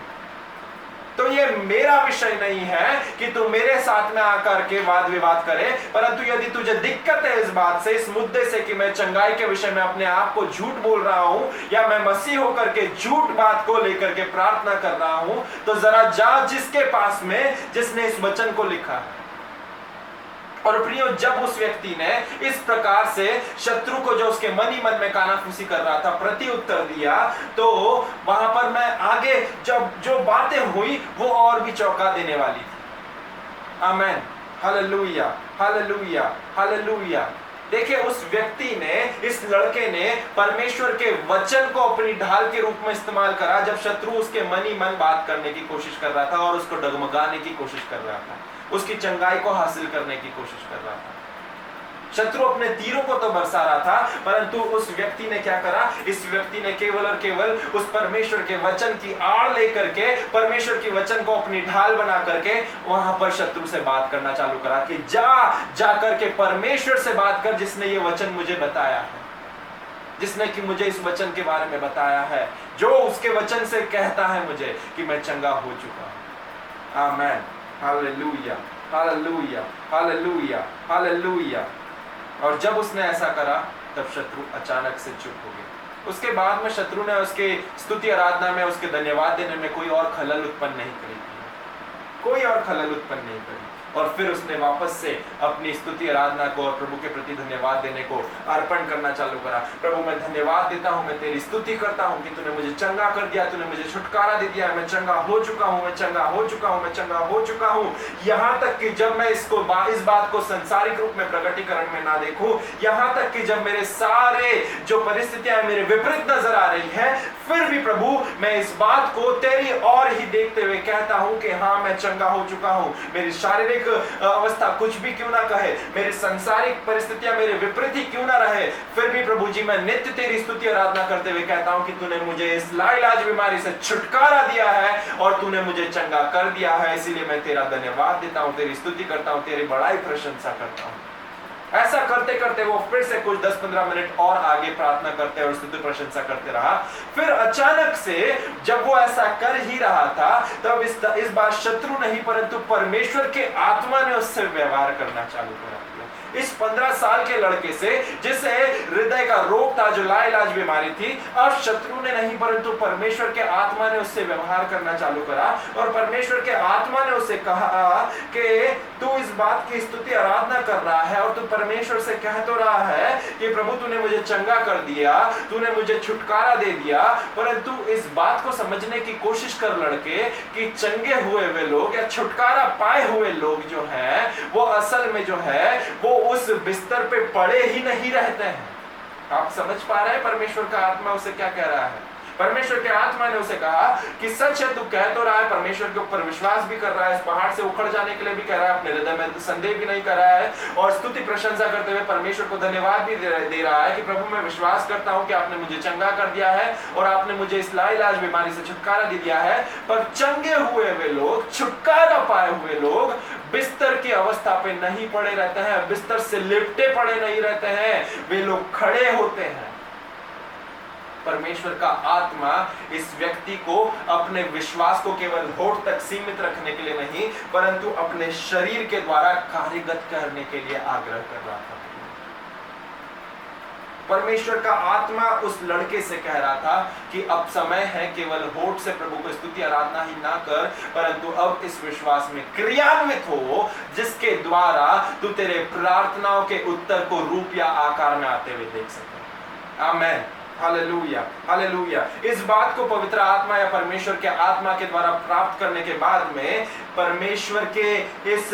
तो ये मेरा विषय नहीं है कि तू मेरे साथ में आकर के वाद विवाद करे, परंतु यदि तुझे दिक्कत है इस बात से, इस मुद्दे से कि मैं चंगाई के विषय में अपने आप को झूठ बोल रहा हूं या मैं मसीह होकर के झूठ बात को लेकर के प्रार्थना कर रहा हूं, तो जरा जा जिसके पास में जिसने इस वचन को लिखा है। और प्रियो, जब उस व्यक्ति ने इस प्रकार से शत्रु को जो उसके मन ही मन में कानाफूसी कर रहा था प्रति उत्तर दिया, तो वहां पर मैं आगे जब जो बातें हुई वो और भी चौंका देने वाली थी। आमेन, हालेलुया, हालेलुया, हालेलुया। देखिए, उस व्यक्ति ने, इस लड़के ने परमेश्वर के वचन को अपनी ढाल के रूप में इस्तेमाल करा जब शत्रु उसके मन ही मन बात करने की कोशिश कर रहा था और उसको डगमगाने की कोशिश कर रहा था, उसकी चंगाई को हासिल करने की कोशिश कर रहा था। शत्रु अपने तीरों को तो बरसा रहा था, परंतु उस व्यक्ति ने क्या करा, इस व्यक्ति ने केवल और केवल उस परमेश्वर के वचन की आड़ लेकर के, परमेश्वर के वचन को अपनी ढाल बना करके वहां पर शत्रु से बात करना चालू करा कि जा करके परमेश्वर से बात कर जिसने ये वचन मुझे बताया है, जिसने कि मुझे इस वचन के बारे में बताया है, जो उसके वचन से कहता है मुझे कि मैं चंगा हो चुका हूं। आमेन, हालेलुया, हालेलुया, हालेलुया, हालेलुया। और जब उसने ऐसा करा तब शत्रु अचानक से चुप हो गया। उसके बाद में शत्रु ने उसके स्तुति आराधना में, उसके धन्यवाद देने में कोई और खलल उत्पन्न नहीं करी, कोई और खलल उत्पन्न नहीं करी। और फिर उसने वापस से अपनी स्तुति आराधना को और प्रभु के प्रति धन्यवाद देने को अर्पण करना चालू करा। प्रभु, मैं धन्यवाद देता हूं, मैं तेरी स्तुति करता हूं कि तूने मुझे चंगा कर दिया, तूने मुझे छुटकारा दे दिया, मैं चंगा हो चुका हूं, मैं चंगा हो चुका हूं, मैं चंगा हो चुका हूं। यहां तक कि जब मैं इस बात को संसारिक रूप में प्रकटीकरण में ना देखूं, यहां तक कि जब मेरे सारे जो परिस्थितियां मेरे विपरीत नजर आ रही है, फिर भी प्रभु मैं इस बात को तेरी ओर ही देखते हुए कहता हूं कि हाँ, मैं चंगा हो चुका हूं। मेरी शारीरिक अवस्था कुछ भी क्यों ना कहे, मेरी सांसारिक परिस्थितियां मेरे विपरीत ही क्यों ना रहे, फिर भी प्रभु जी मैं नित्य तेरी स्तुति आराधना करते हुए कहता हूं कि तूने मुझे इस लाइलाज बीमारी से छुटकारा दिया है और तूने मुझे चंगा कर दिया है। इसीलिए मैं तेरा धन्यवाद देता हूं, तेरी स्तुति करता हूं, तेरी बड़ाई प्रशंसा करता हूं। ऐसा करते करते वो फिर से कुछ 10-15 मिनट और आगे प्रार्थना करते और स्तुति प्रशंसा करते रहा। फिर अचानक से जब वो ऐसा कर ही रहा था, तब इस बार शत्रु नहीं परंतु परमेश्वर के आत्मा ने उससे व्यवहार करना चालू कर दिया। इस 15 साल के लड़के से, जिसे हृदय का रोग था, जो लाइलाज बीमारी थी, अब शत्रु ने नहीं परंतु परमेश्वर के आत्मा ने उससे व्यवहार करना चालू करा और परमेश्वर के आत्मा ने उसे कहा कि तू इस बात की स्तुति आराधना कर रहा है और तू परमेश्वर से कह तो रहा है कि प्रभु तूने मुझे चंगा कर दिया, तूने मुझे छुटकारा दे दिया, परंतु इस बात को समझने की कोशिश कर लड़के कि चंगे हुए वे लोग या छुटकारा पाए हुए लोग जो हैं वो असल में जो है वो उस बिस्तर पे पड़े ही नहीं रहते हैं। आप समझ पा रहे हैं परमेश्वर का आत्मा उसे क्या कह रहा है? परमेश्वर के आत्मा ने उसे कहा कि सच है, तू कह तो रहा है, परमेश्वर के ऊपर विश्वास भी कर रहा है, इस पहाड़ से उखड़ जाने के लिए भी कह रहा है, अपने हृदय में संदेह भी नहीं कर रहा है और स्तुति प्रशंसा करते हुए परमेश्वर को धन्यवाद भी दे रहा है कि प्रभु मैं विश्वास करता हूं कि आपने मुझे चंगा कर दिया है और आपने मुझे इस लाइलाज बीमारी से छुटकारा दे दिया है। पर चंगे हुए वे लोग, छुटकारा पाए हुए लोग बिस्तर की अवस्था पे नहीं पड़े रहते हैं, बिस्तर से लिपटे पड़े नहीं रहते हैं, वे लोग खड़े होते हैं। परमेश्वर का आत्मा इस व्यक्ति को अपने विश्वास को केवल होठ तक सीमित रखने के लिए नहीं, परंतु अपने शरीर के द्वारा कार्यगत करने के लिए आग्रह कर रहा था। परमेश्वर का आत्मा उस लड़के से कह रहा था कि अब समय है, केवल होठ से प्रभु को स्तुति आराधना ही ना कर, परंतु अब इस विश्वास में क्रियान्वित हो जिसके द्वारा तू तेरे प्रार्थनाओं के उत्तर को रूप या आकार में आते हुए देख सके। आमीन, हालेलुया, हालेलुया। इस बात को पवित्र आत्मा या परमेश्वर के आत्मा के द्वारा प्राप्त करने के बाद में, परमेश्वर के इस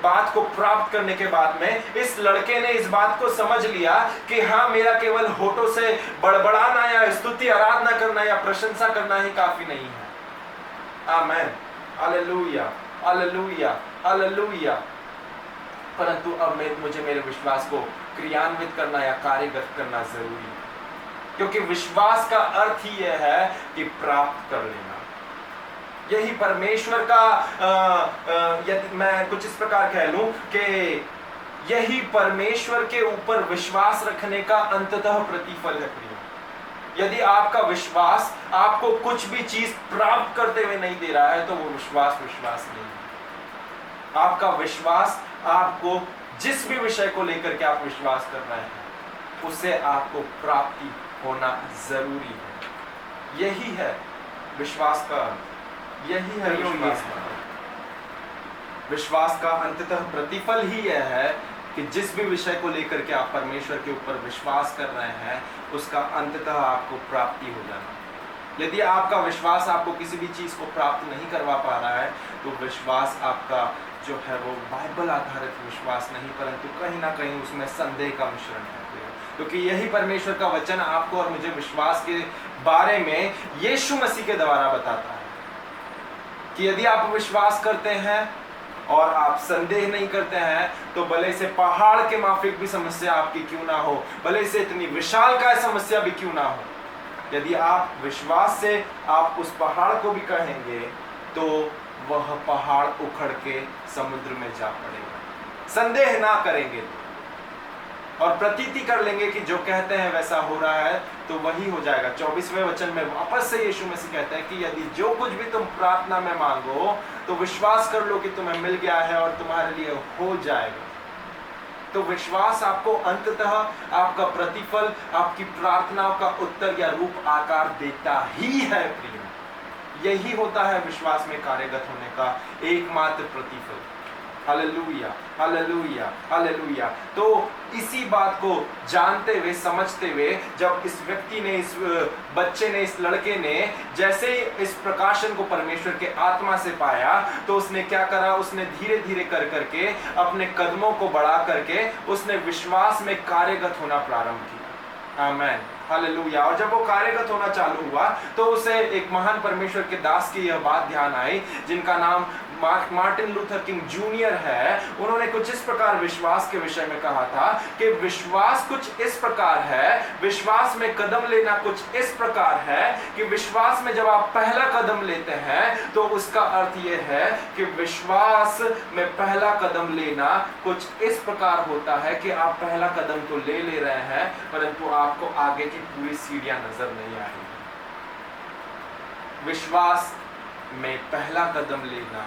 बात को प्राप्त करने के बाद में इस लड़के ने इस बात को समझ लिया कि हाँ, मेरा केवल होठों से बड़बड़ाना या स्तुति आराधना करना या प्रशंसा करना ही काफी नहीं है। आमीन, हालेलुया, हालेलुया, हालेलुया। परंतु अब मुझे मेरे विश्वास को क्रियान्वित करना या कार्यगत करना जरूरी है, क्योंकि विश्वास का अर्थ ही यह है कि प्राप्त कर लेना। यही परमेश्वर का यदि मैं कुछ इस प्रकार कह लूं कि यही परमेश्वर के ऊपर विश्वास रखने का अंततः प्रतिफल है प्रिय। यदि आपका विश्वास आपको कुछ भी चीज प्राप्त करते हुए नहीं दे रहा है तो वो विश्वास नहीं है। आपका विश्वास आपको जिस भी विषय को लेकर के आप विश्वास कर रहे हैं उससे आपको प्राप्ति होना जरूरी है। यही है विश्वास का, यही है विश्वास का अंततः प्रतिफल ही यह है कि जिस भी विषय को लेकर के आप परमेश्वर के ऊपर विश्वास कर रहे हैं उसका अंततः आपको प्राप्ति हो जाना। यदि आपका विश्वास आपको किसी भी चीज को प्राप्त नहीं करवा पा रहा है तो विश्वास आपका जो है वो बाइबल आधारित विश्वास नहीं, परंतु कहीं ना कहीं उसमें संदेह का मिश्रण है। क्योंकि यही परमेश्वर का वचन आपको और मुझे विश्वास के बारे में यीशु मसीह के द्वारा बताता है कि यदि आप विश्वास करते हैं और आप संदेह नहीं करते हैं तो भले से पहाड़ के माफिक भी समस्या आपकी क्यों ना हो, भले से इतनी विशालकाय समस्या भी क्यों ना हो, यदि आप विश्वास से आप उस पहाड़ को भी कहेंगे तो वह पहाड़ उखड़ के समुद्र में जा पड़ेगा। संदेह ना करेंगे और प्रतीति कर लेंगे कि जो कहते हैं वैसा हो रहा है तो वही हो जाएगा। 24वें वचन में वापस से यीशु मसीह कहते हैं कि यदि जो कुछ भी तुम प्रार्थना में मांगो तो विश्वास कर लो कि तुम्हें मिल गया है और तुम्हारे लिए हो जाएगा। तो विश्वास आपको अंततः आपका प्रतिफल, आपकी प्रार्थनाओं का उत्तर या रूप आकार देता ही है प्रिय। यही होता है विश्वास में कार्यगत होने का एकमात्र प्रतिफल। Hallelujah, hallelujah, hallelujah. तो इसी बात को जानते हुए, समझते हुए, जब इस व्यक्ति ने, इस बच्चे ने, इस लड़के ने जैसे ही इस प्रकाशन को परमेश्वर के आत्मा से पाया तो उसने क्या करा, उसने धीरे धीरे कर करके अपने कदमों को बढ़ा करके उसने विश्वास में कार्यगत होना प्रारंभ किया। आमीन, हालेलुया। और जब वो कार्यगत होना चालू हुआ तो उसे एक महान परमेश्वर के दास की यह बात ध्यान आई जिनका नाम मार्टिन लूथर किंग जूनियर है। उन्होंने कुछ इस प्रकार विश्वास के विषय में कहा था कि विश्वास कुछ इस प्रकार है, विश्वास में कदम लेना कुछ इस प्रकार है कि विश्वास में जब आप पहला कदम लेते हैं तो उसका अर्थ यह है कि विश्वास में पहला कदम लेना कुछ इस प्रकार होता है कि आप पहला कदम तो ले रहे हैं परंतु आपको आगे की पूरी सीढ़ियां नजर नहीं आ रही। विश्वास में पहला कदम लेना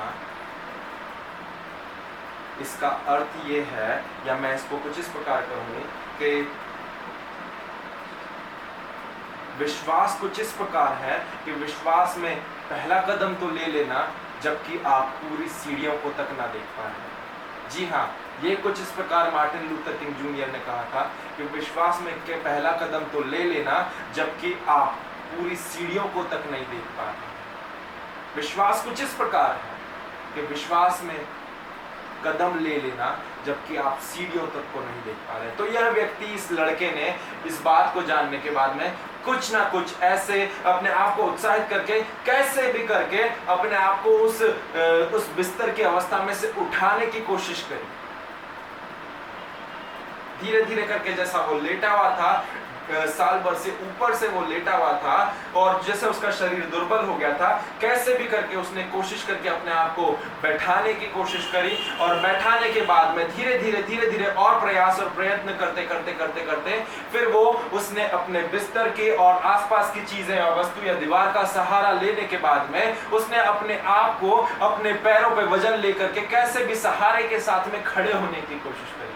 इसका अर्थ ये है, या मैं इसको कुछ इस प्रकार कहूँ कि विश्वास कुछ इस प्रकार है कि विश्वास में पहला कदम तो ले लेना जबकि आप पूरी सीढ़ियों को तक ना देख पा रहे। जी हाँ, ये कुछ इस प्रकार मार्टिन लूथर किंग जूनियर ने कहा था कि विश्वास में के पहला कदम तो ले लेना जबकि आप पूरी सीढ़ियों को तक नहीं देख पा रहे। विश्वास कुछ इस प्रकार है कि विश्वास में कदम ले लेना जबकि आप सीढ़ियों तक को नहीं देख पा रहे। तो यह व्यक्ति, इस लड़के ने इस बात को जानने के बाद में कुछ ना कुछ ऐसे अपने आप को उत्साहित करके, कैसे भी करके अपने आप को उस बिस्तर की अवस्था में से उठाने की कोशिश करी। धीरे धीरे करके, जैसा वो लेटा हुआ था, साल भर से ऊपर से वो लेटा हुआ था और जैसे उसका शरीर दुर्बल हो गया था, कैसे भी करके उसने कोशिश करके अपने आप को बैठाने की कोशिश करी। और बैठाने के बाद में धीरे धीरे और प्रयास और प्रयत्न करते फिर वो उसने अपने बिस्तर के और आसपास की चीजें या वस्तु या दीवार का सहारा लेने के बाद में उसने अपने आप को अपने पैरों पे वजन लेकर के कैसे भी सहारे के साथ में खड़े होने की कोशिश करी।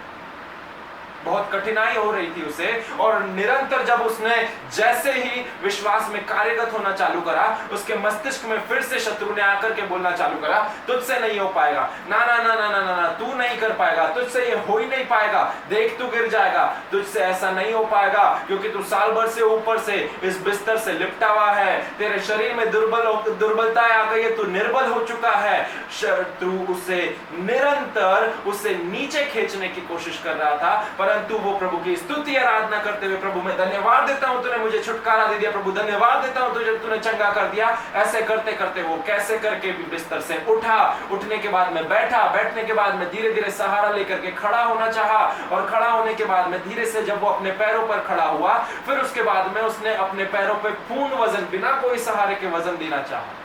बहुत कठिनाई हो रही थी उसे, और निरंतर जब उसने जैसे ही विश्वास में कार्यरत होना चालू करा, उसके मस्तिष्क में फिर से शत्रु ने आकर के बोलना चालू करा, तुझसे नहीं हो पाएगा, ना ना ना ना ना ना, ना तू नहीं कर पाएगा, तुझसे ये हो ही नहीं पाएगा, देख तू गिर जाएगा, तुझसे ऐसा नहीं हो पाएगा क्योंकि तू साल भर से ऊपर से इस बिस्तर से लिपटा हुआ है, तेरे शरीर में दुर्बलता आ गई है, तू निर्बल हो चुका है। शत्रु उसे निरंतर उसे नीचे खींचने की कोशिश कर रहा था, परंतु वो प्रभु की स्तुति आराधना करते हुए, प्रभु मैं धन्यवाद देता हूं तूने मुझे छुटकारा दे दिया, प्रभु धन्यवाद देता हूं तुझे, तूने चंगा कर दिया। ऐसे करते करते वो कैसे करके भी बिस्तर से उठा, उठने के बाद में बैठा, बैठने के बाद में धीरे धीरे सहारा लेकर के खड़ा होना चाहा, और खड़ा होने के बाद में धीरे से जब वो अपने पैरों पर खड़ा हुआ, फिर उसके बाद में उसने अपने पैरों पर पूर्ण वजन, बिना कोई सहारे के वजन देना चाहा।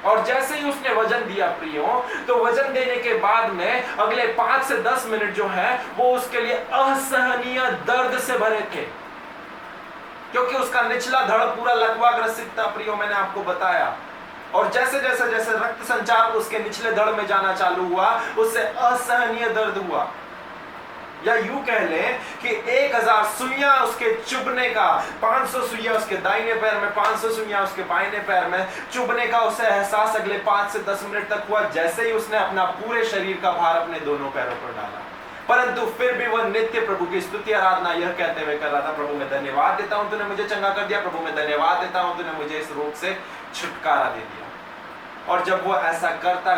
और जैसे ही उसने वजन दिया प्रियो, तो वजन देने के बाद में अगले 5 से 10 मिनट जो है वो उसके लिए असहनीय दर्द से भरे थे, क्योंकि उसका निचला धड़ पूरा लकवा ग्रसित था प्रियो, मैंने आपको बताया। और जैसे जैसे रक्त संचार उसके निचले धड़ में जाना चालू हुआ, उससे असहनीय दर्द हुआ। या यूं कह लें कि 1000 सुइयां उसके चुभने का, 500 सुइयां उसके दाहिने पैर में, 500 सुइयां उसके बाइने पैर में चुभने का उसे एहसास अगले 5 से 10 मिनट तक हुआ, जैसे ही उसने अपना पूरे शरीर का भार अपने दोनों पैरों पर डाला। परंतु फिर भी वह नित्य प्रभु की स्तुति आराधना यह कहते हुए कर रहा था, प्रभु मैं धन्यवाद देता हूं तूने मुझे चंगा कर दिया, प्रभु मैं धन्यवाद देता हूं तूने मुझे इस रोग से छुटकारा दे दिया। और जब वो ऐसा करता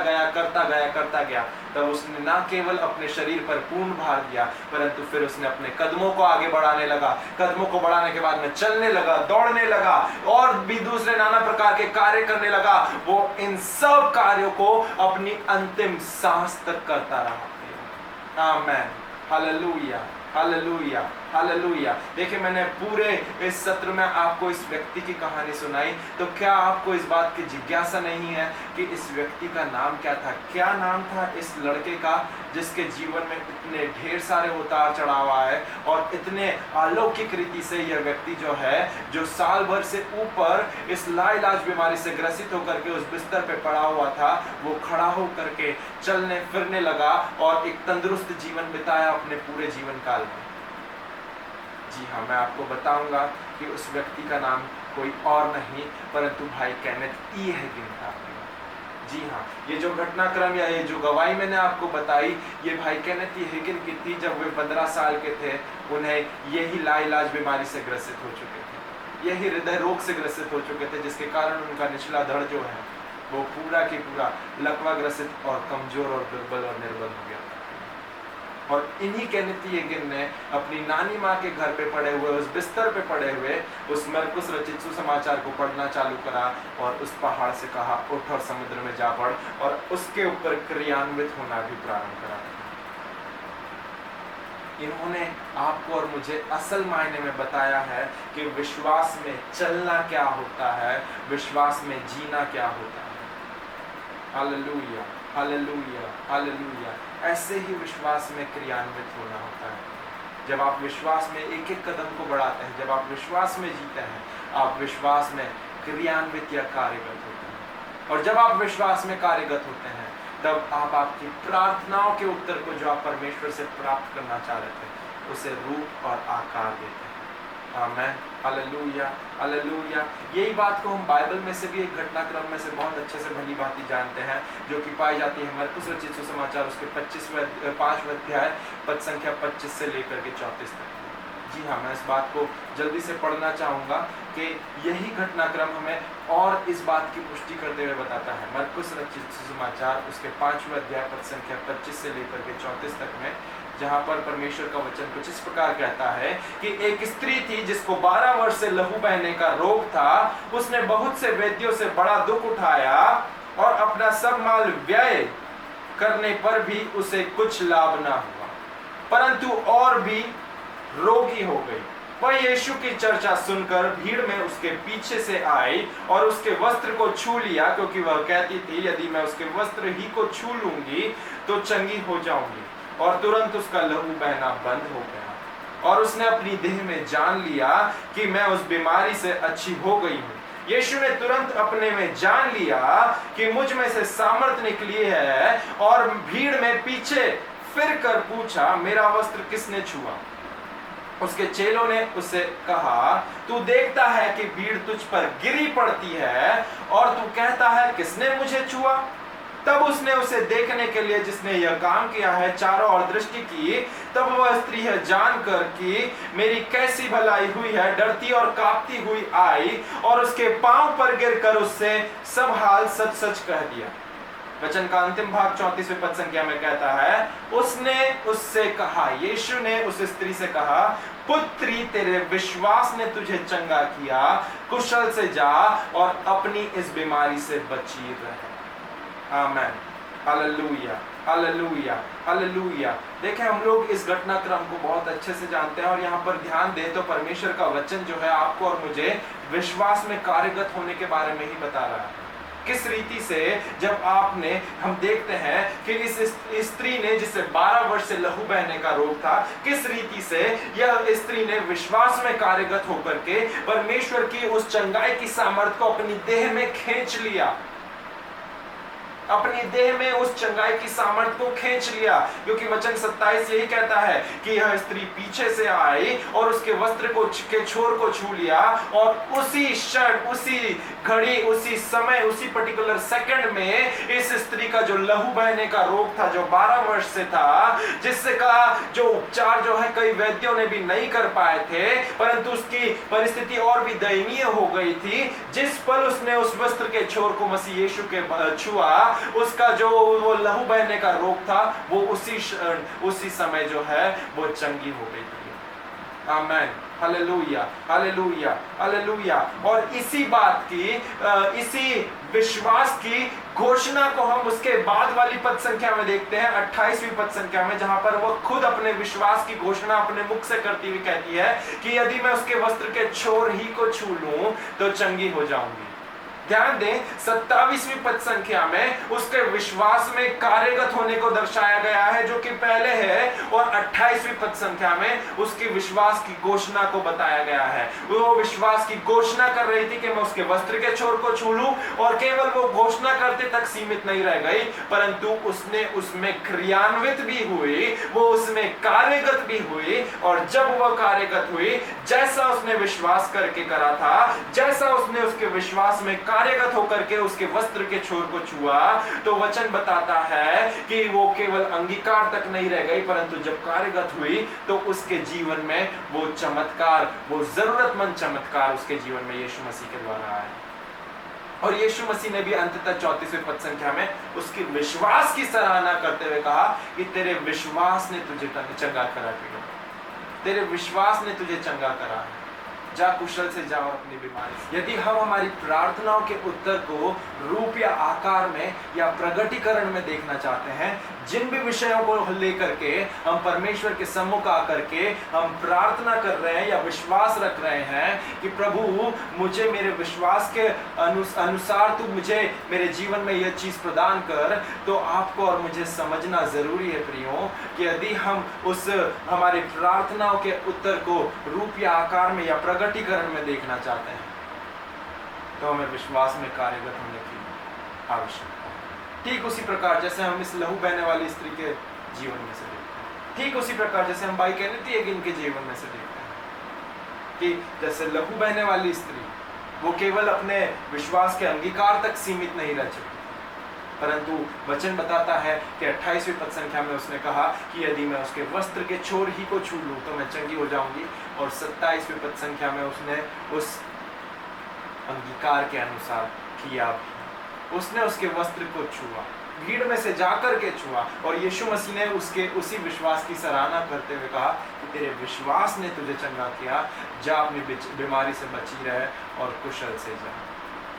गया तब उसने ना केवल अपने शरीर पर पूर्ण भार दिया, परंतु फिर उसने अपने कदमों को आगे बढ़ाने लगा। कदमों को बढ़ाने के बाद में चलने लगा, दौड़ने लगा और भी दूसरे नाना प्रकार के कार्य करने लगा। वो इन सब कार्यों को अपनी अंतिम सांस तक करता रहा। आमेन, हालेलुया, हालेलुया, हालेलुया। देखिए, मैंने पूरे इस सत्र में आपको इस व्यक्ति की कहानी सुनाई, तो क्या आपको इस बात की जिज्ञासा नहीं है कि इस व्यक्ति का नाम क्या था? क्या नाम था इस लड़के का जिसके जीवन में इतने ढेर सारे उतार चढ़ाव आए और इतने अलौकिक रीति से यह व्यक्ति जो है, जो साल भर से ऊपर इस लाइलाज बीमारी से ग्रसित होकर के उस बिस्तर पे पड़ा हुआ था, वो खड़ा होकर के चलने फिरने लगा और एक तंदुरुस्त जीवन बिताया अपने पूरे जीवन काल में। जी हाँ, मैं आपको बताऊंगा कि उस व्यक्ति का नाम कोई और नहीं परंतु भाई केनेथ ई हैगिन था। जी हाँ, ये जो घटनाक्रम या ये जो गवाही मैंने आपको बताई, ये भाई केनेथ ई हैगिन की थी। जब वे 15 साल के थे, उन्हें यही लाइलाज बीमारी से ग्रसित हो चुके थे, यही हृदय रोग से ग्रसित हो चुके थे, जिसके कारण उनका निचला धड़ जो है वो पूरा की पूरा लकवा ग्रसित और कमजोर और दुर्बल और निर्बल हो गया। और इन्हीं केनेथ ई हैगिन ने अपनी नानी माँ के घर पे पड़े हुए, उस बिस्तर पे पड़े हुए उस मरकुस रचित सुसमाचार को पढ़ना चालू करा और उस पहाड़ से कहा, उठ और समुद्र में जा पड़, और उसके ऊपर क्रियान्वित होना भी प्रारंभ करा। इन्होंने आपको और मुझे असल मायने में बताया है कि विश्वास में चलना क्या होता है, विश्वास में जीना क्या होता है। Hallelujah, hallelujah, hallelujah. ऐसे ही विश्वास में क्रियान्वित होना होता है। जब आप विश्वास में एक एक कदम को बढ़ाते हैं, जब आप विश्वास में जीते हैं, आप विश्वास में क्रियान्वित या कार्यगत होते हैं। और जब आप विश्वास में कार्यगत होते हैं, तब आप आपकी प्रार्थनाओं के उत्तर को जो आप परमेश्वर से प्राप्त करना चाह रहे थे उसे रूप और आकार देते हैं। आमेन, हालेलुया, हालेलुया। यही बात को हम बाइबल में से भी एक घटनाक्रम में से बहुत अच्छे से भली भांति जानते हैं, जो कि पाई जाती है मरकुस रचित सुसमाचार उसके 5वें अध्याय पद संख्या 25 से लेकर के 34 तक। जी हाँ, मैं इस बात को जल्दी से पढ़ना चाहूँगा कि यही घटनाक्रम हमें और इस बात की पुष्टि करते हुए बताता है। मरकुस रचित सुसमाचार उसके 5वें अध्याय पद संख्या 25 से लेकर के 34 तक में, जहाँ पर परमेश्वर का वचन कुछ इस प्रकार कहता है कि एक स्त्री थी जिसको 12 वर्ष से लहू बहने का रोग था। उसने बहुत से वैद्यों से बड़ा दुख उठाया और अपना सब माल व्यय करने पर भी उसे कुछ लाभ ना हुआ, परंतु और भी रोगी हो गई। वह यीशु की चर्चा सुनकर भीड़ में उसके पीछे से आई और उसके वस्त्र को छू लिया, क्योंकि वह कहती थी यदि मैं उसके वस्त्र ही को छू लूंगी तो चंगी हो जाऊंगी। और तुरंत उसका लहू बहना बंद हो गया और उसने अपनी देह में जान लिया कि मैं उस बीमारी से अच्छी हो गई हूँ। यीशु ने तुरंत अपने में जान लिया कि मुझ में से सामर्थ निकली है और भीड़ में पीछे फिर कर पूछा, मेरा वस्त्र किसने छुआ? उसके चेलों ने उससे कहा, तू देखता है कि भीड़ तुझ पर गिरी पड़ती है और तू कहता है किसने मुझे छुआ? तब उसने उसे देखने के लिए जिसने यह काम किया है चारों ओर दृष्टि की। तब वह स्त्री है जानकर कि मेरी कैसी भलाई हुई है, डरती और कांपती हुई आई और उसके पांव पर गिरकर उससे सब हाल सच सच कह दिया। वचन का अंतिम भाग 34वें पद संख्या में कहता है, उसने उससे कहा, यीशु ने उस स्त्री से कहा, पुत्री तेरे विश्वास ने तुझे चंगा किया, कुशल से जा और अपनी इस बीमारी से बची रहे। आमेन, हालेलुया, हालेलुया, हालेलुया। देखें, हम लोग इस घटनाक्रम को बहुत अच्छे से जानते हैं और यहाँ पर ध्यान दें तो परमेश्वर का वचन जो है आपको और मुझे विश्वास में कार्यगत होने के बारे में ही बता रहा है। किस रीति से जब हम देखते हैं कि इस स्त्री ने, जिसे 12 वर्ष से लहू बहने का रोग था, किस रीति से यह स्त्री ने विश्वास में कार्यगत होकर के परमेश्वर की उस चंगाई की सामर्थ को अपनी देह में खींच लिया, अपनी देह में उस चंगाई की सामर्थ को खींच लिया। क्योंकि वचन 27 यही कहता है कि यह स्त्री पीछे से आई और उसके वस्त्र के छोर को छू लिया और उसी क्षण, उसी घड़ी, उसी समय, उसी पर्टिकुलर सेकंड में इस स्त्री का जो लहू बहने का रोग था, जो 12 वर्ष से था, जिससे का जो उपचार जो है कई वैद्यों ने भी नहीं कर पाए थे, परंतु उसकी परिस्थिति और भी दयनीय हो गई थी। जिस पल उसने उस वस्त्र के छोर को मसीह यीशु के छुआ, उसका जो वो लहू बहने का रोग था वो उसी समय जो है वो चंगी हो गई थी। आमेन, हालेलुया, हालेलुया, हालेलुया। और इसी बात की, इसी विश्वास की घोषणा को हम उसके बाद वाली पद संख्या में देखते हैं, 28वीं पद संख्या में, जहां पर वो खुद अपने विश्वास की घोषणा अपने मुख से करती हुई कहती है कि यदि मैं उसके वस्त्र के छोर ही को छू लूं तो चंगी हो जाऊंगी। ध्यान दें, 27वीं पद संख्या में उसके विश्वास में कार्यगत होने को दर्शाया गया है जो कि पहले है, और 28वीं पद संख्या में उसकी विश्वास की घोषणा को बताया गया है। वो विश्वास की घोषणा कर रही थी कि मैं उसके वस्त्र के छोर को छू लूं, और केवल वो घोषणा करते तक सीमित नहीं रह गई, परंतु उसने उसमें क्रियान्वित भी हुई, वो उसमें कार्यगत भी हुई। और जब वह कार्यगत हुई, जैसा उसने विश्वास करके करा था, जैसा उसने उसके विश्वास में कार्यगत होकर के उसके वस्त्र के छोर को छुआ, तो वचन बताता है कि वो केवल अंगीकार तक नहीं रह गई, परंतु जब कार्यगत हुई तो उसके जीवन में वो चमत्कार, वो जरूरतमंद चमत्कार उसके जीवन में यीशु मसीह के द्वारा आया। और यीशु मसीह ने भी अंततः 34वें पद संख्या में उसके विश्वास की सराहना करते हुए कहा कि तेरे विश्वास ने तुझे चंगा करा, तेरे विश्वास ने तुझे चंगा करा, जा कुशल से जाओ अपनी बीमारी से। यदि हम हमारी प्रार्थनाओं के उत्तर को रूप या आकार में या प्रगटीकरण में देखना चाहते हैं, जिन भी विषयों को लेकर के हम परमेश्वर के सम्मुख आकर के हम प्रार्थना कर रहे हैं या विश्वास रख रहे हैं कि प्रभु मुझे मेरे विश्वास के अनुसार तू मुझे मेरे जीवन में यह चीज प्रदान कर, तो आपको और मुझे समझना जरूरी है प्रियो कि यदि हम उस हमारी प्रार्थनाओं के उत्तर को रूप या आकार में या प्रगटीकरण में देखना चाहते हैं, तो हमें विश्वास में कार्यगत होने की आवश्यकता है। ठीक उसी प्रकार जैसे हम इस लहू बहने वाली स्त्री के जीवन में से देखते हैं, ठीक उसी प्रकार जैसे हम भाई कहने एक इनके जीवन में से देखते हैं कि जैसे लहू बहने वाली स्त्री वो केवल अपने विश्वास के अंगीकार तक सीमित नहीं रह चुकी, परंतु वचन बताता है कि 28वीं पद संख्या में उसने कहा कि यदि मैं उसके वस्त्र के छोर ही को छू लूं तो मैं चंगी हो जाऊंगी। और 27वीं पद संख्या में उसने उस अंगीकार के अनुसार किया, उसने उसके वस्त्र को छुआ, भीड़ में से जाकर के छुआ, और यीशु मसीह ने उसके उसी विश्वास की सराहना करते हुए कहा कि तेरे विश्वास ने तुझे चंगा किया, जा अपनी बीमारी से बची रहे और कुशल से जा।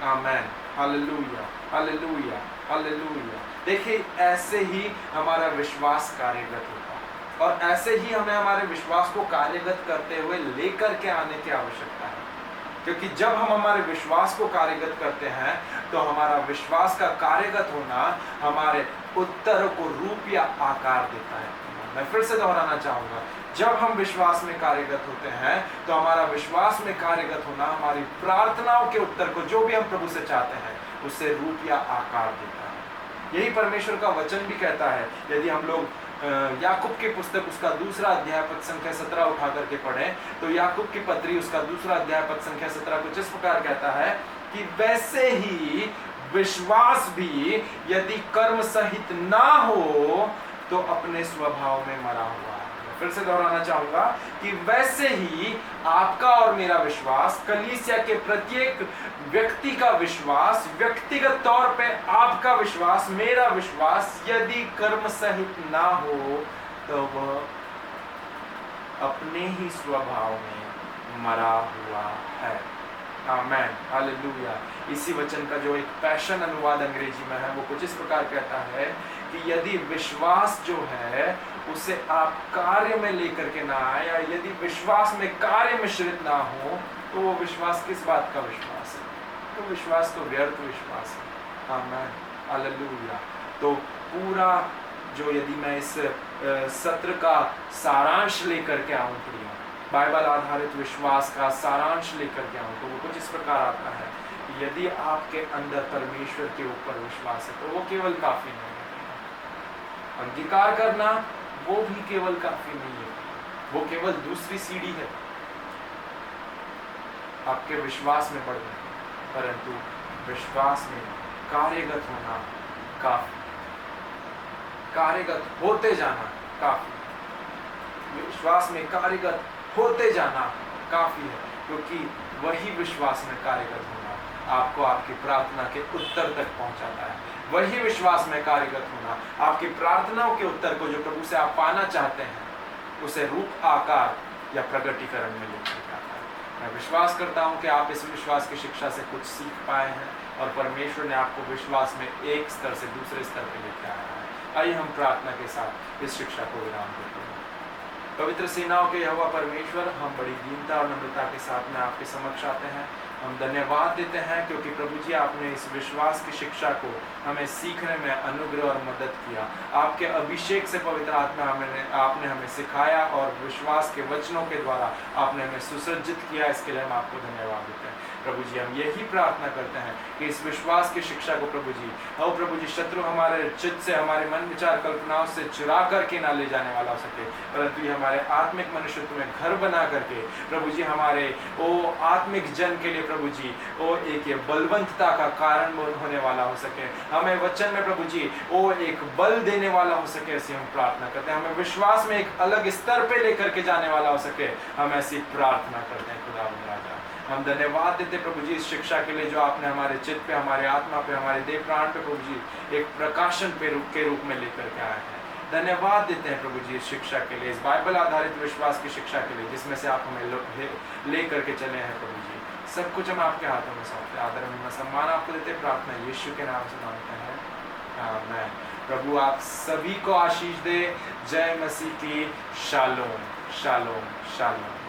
आमेन, हालेलुया, हालेलुया, हालेलुया। देखिए, ऐसे ही हमारा विश्वास कार्यगत होता है, और ऐसे ही हमें हमारे विश्वास को कार्यगत करते हुए लेकर के आने की आवश्यकता है, क्योंकि जब हम हमारे विश्वास को कार्यगत करते हैं तो हमारा विश्वास का कार्यगत होना हमारे उत्तर को रूप या आकार देता है। मैं फिर से दोहराना चाहूंगा, जब हम विश्वास में कार्यगत होते हैं तो हमारा विश्वास में कार्यगत होना हमारी प्रार्थनाओं के उत्तर को, जो भी हम प्रभु से चाहते हैं, उससे रूप या आकार देता है। यही परमेश्वर का वचन भी कहता है। यदि हम लोग याकूब की पुस्तक उसका दूसरा अध्याय पद संख्या 17 उठा करके पढ़ें तो याकूब की पत्री उसका दूसरा अध्याय पद संख्या 17 कुछ इस प्रकार कहता है कि वैसे ही विश्वास भी यदि कर्म सहित ना हो तो अपने स्वभाव में मरा हुआ है। फिर से दोहराना चाहूंगा कि वैसे ही आपका और मेरा विश्वास, कलीसिया के प्रत्येक व्यक्ति का विश्वास, व्यक्तिगत तौर पे आपका विश्वास, मेरा विश्वास यदि कर्म सहित ना हो तो वह अपने ही स्वभाव में मरा हुआ है। आमेन, हालेलुया। इसी वचन का जो एक पैशन अनुवाद अंग्रेजी में है वो कुछ इस प्रकार कहता है कि यदि विश्वास जो है उसे आप कार्य में लेकर के ना आए, या यदि विश्वास में कार्य मिश्रित ना हो तो वो विश्वास किस बात का विश्वास है? तो विश्वास तो व्यर्थ विश्वास है। आमेन, हालेलुया। तो पूरा जो, यदि मैं इस सत्र का सारांश लेकर के आऊं, प्रिय बाइबल आधारित विश्वास का सारांश लेकर के आऊं, तो वो कुछ इस प्रकार आता है कि यदि आपके अंदर परमेश्वर के ऊपर विश्वास है तो वो केवल काफी नहीं है। अंगीकार करना वो भी केवल काफी नहीं है, वो केवल दूसरी सीढ़ी है आपके विश्वास में बढ़ने, परंतु विश्वास में कार्यगत होना काफी, कार्यगत होते जाना काफी, विश्वास में कार्यगत होते जाना काफी है, क्योंकि वही विश्वास में कार्यगत होना आपको आपकी प्रार्थना के उत्तर तक पहुंचाता है। वही विश्वास में कार्यगत होना आपकी प्रार्थनाओं के उत्तर को, जो प्रभु से आप पाना चाहते हैं, उसे रूप, आकार या प्रगटीकरण में लेकर आता है। मैं विश्वास करता हूं कि आप इस विश्वास की शिक्षा से कुछ सीख पाए हैं और परमेश्वर ने आपको विश्वास में एक स्तर से दूसरे स्तर पर लेकर आया है। आइए हम प्रार्थना के साथ इस शिक्षा को विराम देते हैं। पवित्र सेनाओं के यहोवा परमेश्वर, हम बड़ी दीनता और नम्रता के साथ में आपके समक्ष आते हैं। हम धन्यवाद देते हैं क्योंकि प्रभु जी आपने इस विश्वास की शिक्षा को हमें सीखने में अनुग्रह और मदद किया। आपके अभिषेक से पवित्र आत्मा आपने हमें सिखाया और विश्वास के वचनों के द्वारा आपने हमें सुसज्जित किया। इसके लिए हम आपको धन्यवाद देते हैं। प्रभु जी, हम यही प्रार्थना करते हैं कि इस विश्वास की शिक्षा को प्रभु जी शत्रु हमारे चित्त से, हमारे मन विचार कल्पनाओं से चुरा करके ना ले जाने वाला हो सके, परंतु ये हमारे आत्मिक मनुष्यत्व में घर बना करके प्रभु जी हमारे ओ आत्मिक जन के लिए प्रभु जी ओ एक ये बलवंतता का कारण होने वाला हो सके। हमें वचन में प्रभु जी ओ एक बल देने वाला हो सके, ऐसी हम प्रार्थना करते हैं। हमें विश्वास में एक अलग स्तर पे लेकर के जाने वाला हो सके, हम ऐसी प्रार्थना करते हैं। खुदा राजा, हम धन्यवाद देते प्रभु जी इस शिक्षा के लिए जो आपने हमारे चित्त पे, हमारे आत्मा पे, हमारे देह प्राण पे प्रभु जी एक प्रकाशन के रूप में लेकर के आए हैं। धन्यवाद देते हैं प्रभु जी इस शिक्षा के लिए, इस बाइबल आधारित विश्वास की शिक्षा के लिए जिसमें से आप हमें ले करके चले हैं प्रभु जी। सब कुछ हम आपके हाथों में सौंपते, आदर एवं सम्मान आपको देते, प्रार्थना यीशु के नाम से मांगते हैं, आमीन। प्रभु आप सभी को आशीष दे। जय मसीह की। Shalom, shalom, shalom.